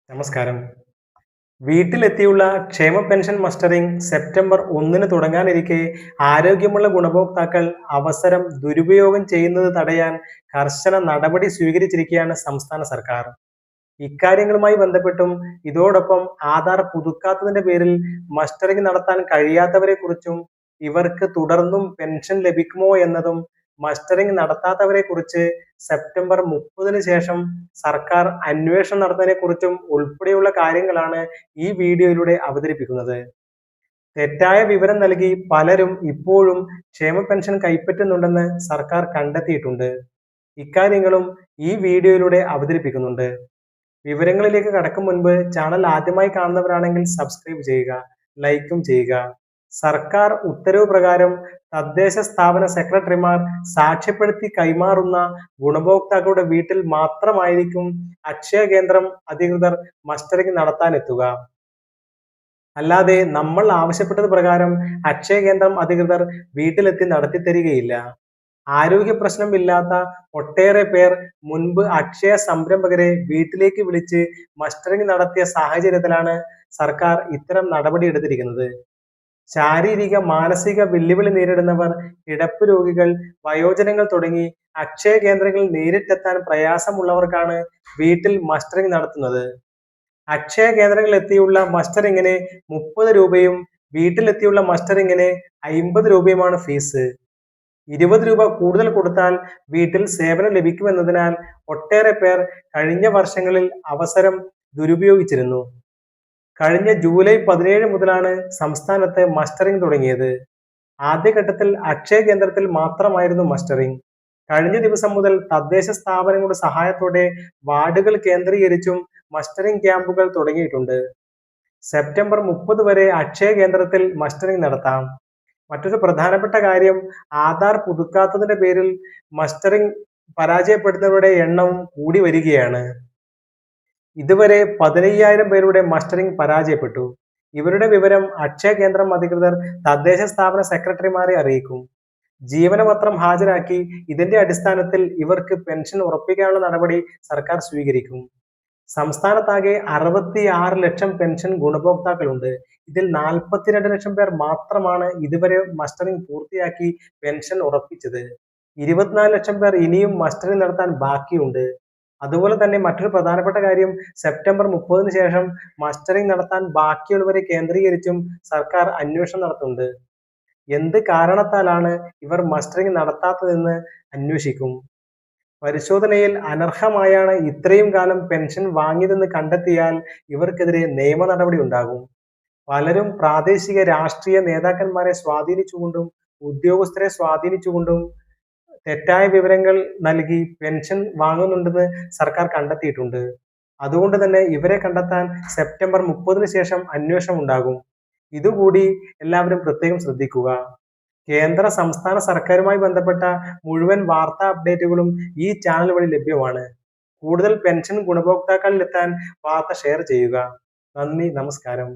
നമസ്കാരം. വീട്ടിലെത്തിയുള്ള ക്ഷേമ pension mustering September 1-ന് തുടങ്ങാനിരിക്കെ ആരോഗ്യമുള്ള ഗുണഭോക്താക്കൾ അവസരം ദുരുപയോഗം ചെയ്യുന്നത് തടയാൻ കർശന നടപടി സ്വീകരിച്ചിരിക്കുകയാണ് സംസ്ഥാന സർക്കാർ. ഇക്കാര്യങ്ങളുമായി ബന്ധപ്പെട്ടും ഇതോടൊപ്പം ആധാർ പുതുക്കാത്തതിന്റെ പേരിൽ മസ്റ്ററിംഗ് നടത്താൻ കഴിയാത്തവരെക്കുറിച്ചും ഇവർക്ക് തുടർന്നും പെൻഷൻ ലഭിക്കുമോ എന്നതും മസ്റ്ററിംഗ് നടത്താത്തവരെക്കുറിച്ച് സെപ്റ്റംബർ 30-ന് ശേഷം സർക്കാർ അന്വേഷണം നടത്തുന്നതിനെക്കുറിച്ചും ഉൾപ്പെടെയുള്ള കാര്യങ്ങളാണ് ഈ വീഡിയോയിലൂടെ അവതരിപ്പിക്കുന്നത്. തെറ്റായ വിവരം നൽകി പലരും ഇപ്പോഴും ക്ഷേമ പെൻഷൻ കൈപ്പറ്റുന്നുണ്ടെന്ന് സർക്കാർ കണ്ടെത്തിയിട്ടുണ്ട്. ഇക്കാര്യങ്ങളും ഈ വീഡിയോയിലൂടെ അവതരിപ്പിക്കുന്നുണ്ട്. വിവരങ്ങളിലേക്ക് കടക്കും മുൻപ് ചാനൽ ആദ്യമായി കാണുന്നവരാണെങ്കിൽ സബ്സ്ക്രൈബ് ചെയ്യുക, ലൈക്കും ചെയ്യുക. സർക്കാർ ഉത്തരവ് പ്രകാരം തദ്ദേശ സ്ഥാപന സെക്രട്ടറിമാർ സാക്ഷ്യപ്പെടുത്തി കൈമാറുന്ന ഗുണഭോക്താക്കളുടെ വീട്ടിൽ മാത്രമായിരിക്കും അക്ഷയ കേന്ദ്രം അധികൃതർ മസ്റ്ററിംഗ് നടത്താനെത്തുക. അല്ലാതെ നമ്മൾ ആവശ്യപ്പെട്ടത് പ്രകാരം അക്ഷയ കേന്ദ്രം അധികൃതർ വീട്ടിലെത്തി നടത്തിത്തരികയില്ല. ആരോഗ്യ പ്രശ്നമില്ലാത്ത ഒട്ടേറെ പേർ മുൻപ് അക്ഷയ സംരംഭകരെ വീട്ടിലേക്ക് വിളിച്ച് മസ്റ്ററിംഗ് നടത്തിയ സാഹചര്യത്തിലാണ് സർക്കാർ ഇത്തരം നടപടി എടുത്തിരിക്കുന്നത്. ശാരീരിക മാനസിക വെല്ലുവിളി നേരിടുന്നവർ, കിടപ്പ് രോഗികൾ, വയോജനങ്ങൾ തുടങ്ങി അക്ഷയ കേന്ദ്രങ്ങളിൽ നേരിട്ടെത്താൻ പ്രയാസമുള്ളവർക്കാണ് വീട്ടിൽ മസ്റ്ററിംഗ് നടത്തുന്നത്. അക്ഷയ കേന്ദ്രങ്ങളിൽ എത്തിയുള്ള മസ്റ്ററിംഗിന് 30 രൂപയും വീട്ടിലെത്തിയുള്ള മസ്റ്ററിംഗിന് 50 രൂപയുമാണ് ഫീസ്. 20 രൂപ കൂടുതൽ കൊടുത്താൽ വീട്ടിൽ സേവനം ലഭിക്കുമെന്നതിനാൽ ഒട്ടേറെ പേർ കഴിഞ്ഞ വർഷങ്ങളിൽ അവസരം ദുരുപയോഗിച്ചിരുന്നു. കഴിഞ്ഞ ജൂലൈ 17 മുതലാണ് സംസ്ഥാനത്ത് മസ്റ്ററിംഗ് തുടങ്ങിയത്. ആദ്യഘട്ടത്തിൽ അക്ഷയ കേന്ദ്രത്തിൽ മാത്രമായിരുന്നു മസ്റ്ററിംഗ്. കഴിഞ്ഞ ദിവസം മുതൽ തദ്ദേശ സ്ഥാപനങ്ങളുടെ സഹായത്തോടെ വാർഡുകൾ കേന്ദ്രീകരിച്ചും മസ്റ്ററിംഗ് ക്യാമ്പുകൾ തുടങ്ങിയിട്ടുണ്ട്. സെപ്റ്റംബർ 30 വരെ അക്ഷയ കേന്ദ്രത്തിൽ മസ്റ്ററിംഗ് നടത്താം. മറ്റൊരു പ്രധാനപ്പെട്ട കാര്യം, ആധാർ പുതുക്കാത്തതിന്റെ പേരിൽ മസ്റ്ററിംഗ് പരാജയപ്പെടുന്നവരുടെ എണ്ണം കൂടി വരികയാണ്. ഇതുവരെ 15,000 പേരുടെ മസ്റ്ററിംഗ് പരാജയപ്പെട്ടു. ഇവരുടെ വിവരം അക്ഷയ കേന്ദ്രം അധികൃതർ തദ്ദേശ സ്ഥാപന സെക്രട്ടറിമാരെ അറിയിക്കും. ജീവനപത്രം ഹാജരാക്കി ഇതിന്റെ അടിസ്ഥാനത്തിൽ ഇവർക്ക് പെൻഷൻ ഉറപ്പിക്കാനുള്ള നടപടി സർക്കാർ സ്വീകരിക്കും. സംസ്ഥാനത്താകെ 66 ലക്ഷം പെൻഷൻ ഗുണഭോക്താക്കളുണ്ട്. ഇതിൽ 42 ലക്ഷം പേർ മാത്രമാണ് ഇതുവരെ മസ്റ്ററിംഗ് പൂർത്തിയാക്കി പെൻഷൻ ഉറപ്പിച്ചത്. 24 ലക്ഷം പേർ ഇനിയും മസ്റ്ററിംഗ് നടത്താൻ ബാക്കിയുണ്ട്. അതുപോലെ തന്നെ മറ്റൊരു പ്രധാനപ്പെട്ട കാര്യം, സെപ്റ്റംബർ 30-ന് ശേഷം മസ്റ്ററിംഗ് നടത്താൻ ബാക്കിയുള്ളവരെ കേന്ദ്രീകരിച്ചും സർക്കാർ അന്വേഷണം നടത്തുന്നുണ്ട്. എന്ത് കാരണത്താലാണ് ഇവർ മസ്റ്ററിംഗ് നടത്താത്തതെന്ന് അന്വേഷിക്കും. പരിശോധനയിൽ അനർഹമായാണ് ഇത്രയും കാലം പെൻഷൻ വാങ്ങിയതെന്ന് കണ്ടെത്തിയാൽ ഇവർക്കെതിരെ നിയമ നടപടി ഉണ്ടാകും. പലരും പ്രാദേശിക രാഷ്ട്രീയ നേതാക്കന്മാരെ സ്വാധീനിച്ചുകൊണ്ടും ഉദ്യോഗസ്ഥരെ സ്വാധീനിച്ചുകൊണ്ടും തെറ്റായ വിവരങ്ങൾ നൽകി പെൻഷൻ വാങ്ങുന്നുണ്ടെന്ന് സർക്കാർ കണ്ടെത്തിയിട്ടുണ്ട്. അതുകൊണ്ട് തന്നെ ഇവരെ കണ്ടെത്താൻ സെപ്റ്റംബർ 30-ന് ശേഷം അന്വേഷണം ഉണ്ടാകും. ഇതുകൂടി എല്ലാവരും പ്രത്യേകം ശ്രദ്ധിക്കുക. കേന്ദ്ര സംസ്ഥാന സർക്കാരുമായി ബന്ധപ്പെട്ട മുഴുവൻ വാർത്താ അപ്ഡേറ്റുകളും ഈ ചാനൽ വഴി ലഭ്യമാണ്. കൂടുതൽ പെൻഷൻ ഗുണഭോക്താക്കളിൽ എത്താൻ വാർത്ത ഷെയർ ചെയ്യുക. നന്ദി, നമസ്കാരം.